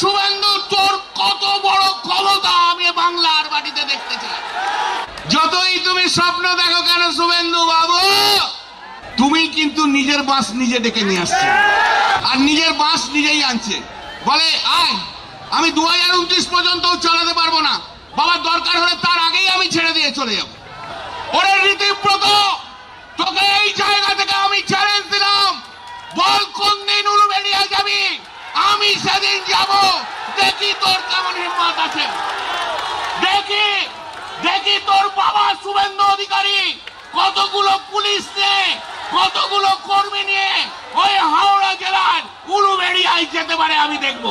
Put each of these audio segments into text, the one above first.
শুভেন্দু, তোর কত বড় ক্ষমতা আমি বাংলার মাটিতে দেখতে চাই। যতই তুমি স্বপ্ন দেখো কেন শুভেন্দু বাবু, তুমি কিন্তু নিজের বাঁশ নিজে ডেকে নিয়ে আসছে, আর নিজের বাঁশ নিজেই আনছে। বলে আয়, আমি 2029 পর্যন্ত চালাতে পারবো না বাবা, দরকার হলে তার আগেই আমি ছেড়ে দিয়ে চলে যাব। ওরে রীতিব্রত, তোকে এই জায়গা থেকে আমি চ্যালেঞ্জ দিলাম, বল কোন দিন উলুবেড়িয়া যাবি, আমি সেদিন যাব। দেখি তোর কেমন হিম্মত আছে, দেখি দেখি তোর বাবা শুভেন্দু অধিকারী কতগুলো পুলিশ নিয়ে, কতগুলো কর্মী নিয়ে ওই হাওড়া জেলার উলুবেড়িয়ায় যেতে পারে, আমি দেখব।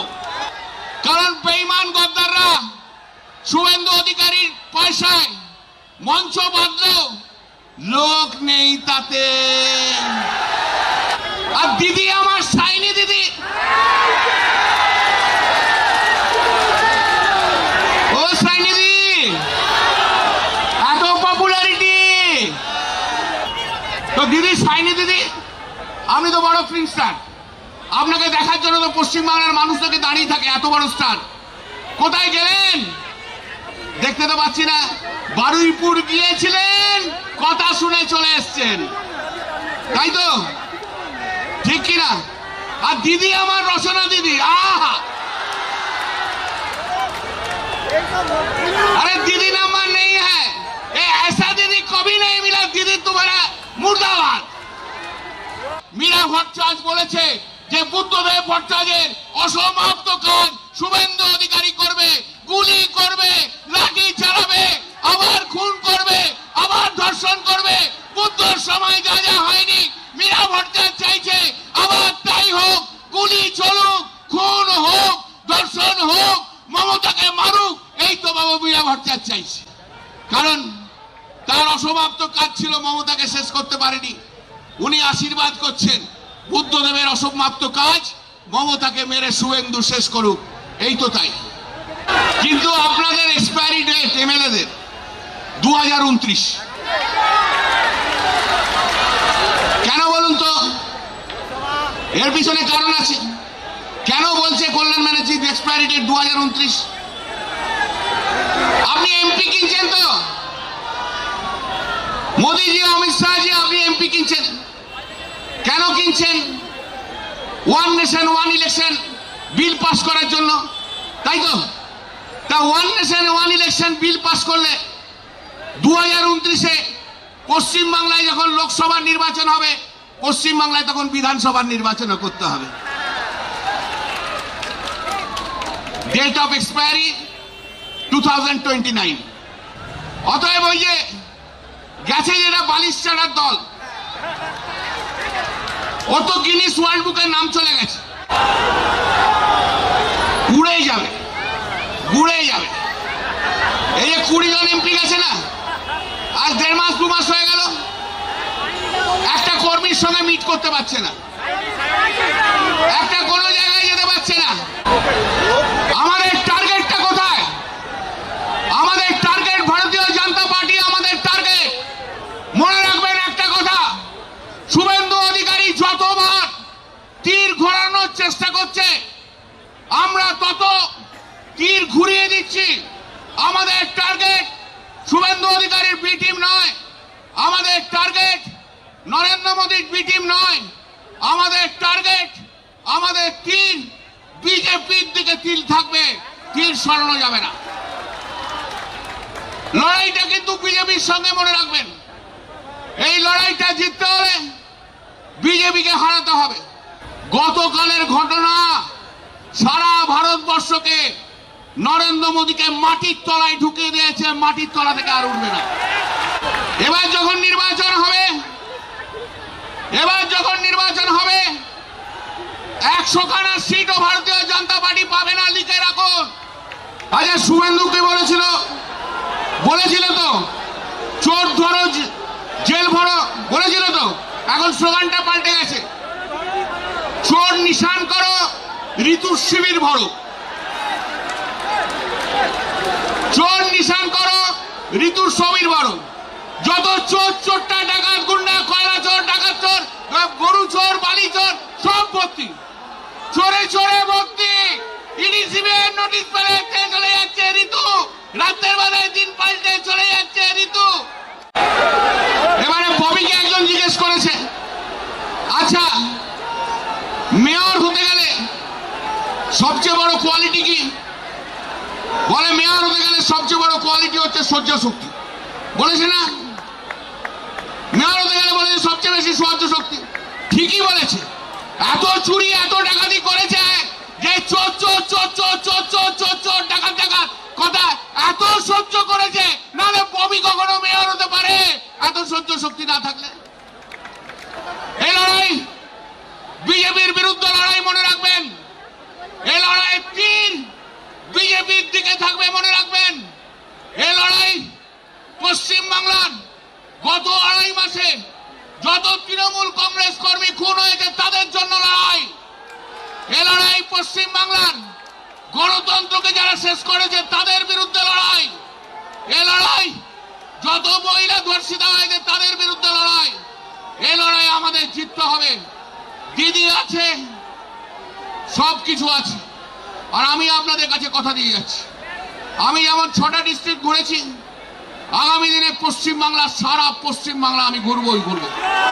কারণ বেঈমান গদ্দাররা শুভেন্দু অধিকারীর পয়সায় মঞ্চ বাঁধলেও লোক নেই তাতে। আর দিদি আমার সাইনি দিদি, ও সাইনি দিদি, এত পপুলারিটি তো দিদি, সাইনি দিদি, আমি তো বড় ফিল্ম স্টার, আপনাকে দেখার জন্য তো পশ্চিমবাংলার মানুষ তোকে দাঁড়িয়ে থাকে, এত বড় স্টার। কোথায় গেলেন দেখতে তো পাচ্ছি না। বারুইপুর গিয়েছিলেন, কথা শুনে চলে এসছেন, তাই তো? ঠিক কিনা? আর দিদি আমার রচনা দিদি, আহা, अरे दीदी नंबर नहीं है, ये ऐसा दीदी कभी नहीं मिला। दीदी तुम्हारा मुर्दाबाद। मीरा भट्टाचार्य বলেছে যে বুদ্ধদেব ভট্টাচার্যের অসমাপ্ত কাজ শুভেন্দু অধিকারী করবে, গুলি করবে, লাঠি চালাবে, আবার খুন করবে, আবার ধর্ষণ করবে। বুদ্ধর সময় যা যা হয়নি মীরা ভট্টাচার্য চাইছে আবার তাই হোক, গুলি চলুক, খুন হোক, ধর্ষণ হোক, মমতাকে মারুক, এই তো বাবু মীরা ভট্টাচার্য চাইছে। কারণ তার অসমাপ্ত কাজ ছিল, মমতাকে শেষ করতে পারেনি। উনি আশীর্বাদ করছেন বুদ্ধদেবের অসমাপ্ত কাজ মমতাকে মেরে শুভেন্দু শেষ করুক, এই তো তাই। কিন্তু আপনাদের এক্সপায়ারি ডেট এমএলএদের 2029, কেন বলুন তো? এর পিছনে কারণ আছে। কেন বলছে কল্যাণ ব্যানার্জির এক্সপায়ারি ডেট 2029? আপনি এমপি কিনছেন তো, মোদীজি, অমিত শাহজি, আপনি এমপি কিনছেন। কেন কিনছেন? One nation one election bill pass করার জন্য, তাই তো? তা one nation one election bill pass করলে 2029-এ পশ্চিমবাংলায় যখন লোকসভার নির্বাচন হবে, পশ্চিমবাংলায় তখন বিধানসভার নির্বাচনও করতে হবে। Date of expiry 2029। অতএব ওই যে গেছে যেটা বালিশ চাড়ার দল, ও তো গিনিস ওয়ার্ল্ড বুকের নাম চলে গেছে, উড়ে যাবে, ঘুরে যাবে। এই যে 20 জন এমপি গেছে না, আজ 1.5 মাস 2 মাস হয়ে গেল, একটা কর্মীর সঙ্গে মিট করতে পারছে না, একটা কোনো জায়গায় যেতে পারছে না। আমাদের টার্গেটটা কোথায়? আমাদের টার্গেট ভারতীয় জনতা পার্টি, আমাদের টার্গেট। মনে রাখবেন একটা কথা, শুভেন্দু অধিকারী যতবার তীর ঘোরানোর চেষ্টা করছে, আমরা তত তীর ঘুরিয়ে দিচ্ছি। আমাদের টার্গেট শুভেন্দু অধিকারীর বি টিম নয়, আমাদের টার্গেট নরেন্দ্র মোদীর বি টিম নয়, আমাদের টার্গেট, আমাদের তীর বিজেপির দিকে তীর থাকবে, তীর সরানো যাবে না। লড়াইটা কিন্তু বিজেপির সঙ্গে, মনে রাখবেন। এই লড়াইটা জিততে হলে বিজেপিকে হারাতে হবে। গতকালের ঘটনা সারা ভারতবর্ষকে, নরেন্দ্র মোদীকে মাটির তলায় ঢুকিয়ে দিয়েছে, মাটির তলা থেকে আর উঠবে না। এবার যখন নির্বাচন হবে, 100খানা সিটও ভারতীয় জনতা পার্টি পাবে না, লিখে রাখুন। আচ্ছা, শুভেন্দুকে বলেছিল তো চোর ধরো জেল ভরো, বলেছিল তো। এখন স্লোগানটা পাল্টে গেছে, চোর নিশান করো, ঋতুর শিবির ভরো। চোর নিশান করো, ঋতুর শিবির ভরো। যত চোর, চোরটা, ডাকাত, গুন্ডা, কয়লা চোর, ডাকাত চোর, গরু চোর, বালি চোর, সব ভর্তি, চোরে চোরে ভর্তি। ইডি নোটিশ পেলে চলে যাচ্ছে ঋতু, রাতের বেলায় দিন পাল্টে চলে যাচ্ছে ঋতু। এবারে ববিকে একজন জিজ্ঞেস করেছে, আচ্ছা মেয়র হতে গেলে সবচেয়ে বড় কোয়ালিটি কি? বলে মেয়র হতে গেলে সবচেয়ে বড় কোয়ালিটি হচ্ছে সহ্য শক্তি। বলেছে না? মেয়র হতে গেলে বলেছে সবচেয়ে বেশি সহ্য শক্তি। ঠিকই বলেছে। এত চুরি এত ডাকাতি করেছে যে চোর চোর চোর চোর চোর চোর চোর চোর ডাকাত ডাকাত কথা এত সহ্য করেছে, নাহলে ববি কখনো মেয়র হতে পারে এত সহ্য শক্তি না থাকলে? এই লড়াই বিজেপির বিরুদ্ধে লড়াই, মনে রাখবেন। এই লড়াই তিন বিজেপির দিকে থাকবে, মনে রাখবেন। এই লড়াই পশ্চিম বাংলার গত আড়াই মাসে যত তৃণমূল কংগ্রেস কর্মী খুন হয়েছে তাদের জন্য লড়াই। এ লড়াই পশ্চিম বাংলার গণতন্ত্রকে যারা শেষ করেছে তাদের বিরুদ্ধে লড়াই। এ লড়াই যত মহিলা ধর্ষিতা হয়েছে তাদের বিরুদ্ধে লড়াই। এ লড়াই আমাদের জিততে হবে। দিদি আছে, সবকিছু আছে। আর আমি আপনাদের কাছে কথা দিয়ে যাচ্ছি, আমি যেমন 6টা ডিস্ট্রিক্ট ঘুরেছি, আগামী দিনে পশ্চিম বাংলা, সারা পশ্চিম বাংলা আমি ঘুরবই ঘুরবো।